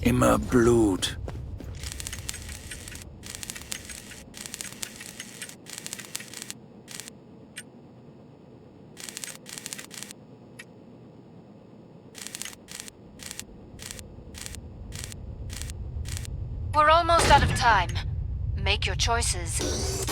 Immer Blut. We're almost out of time. Make your choices.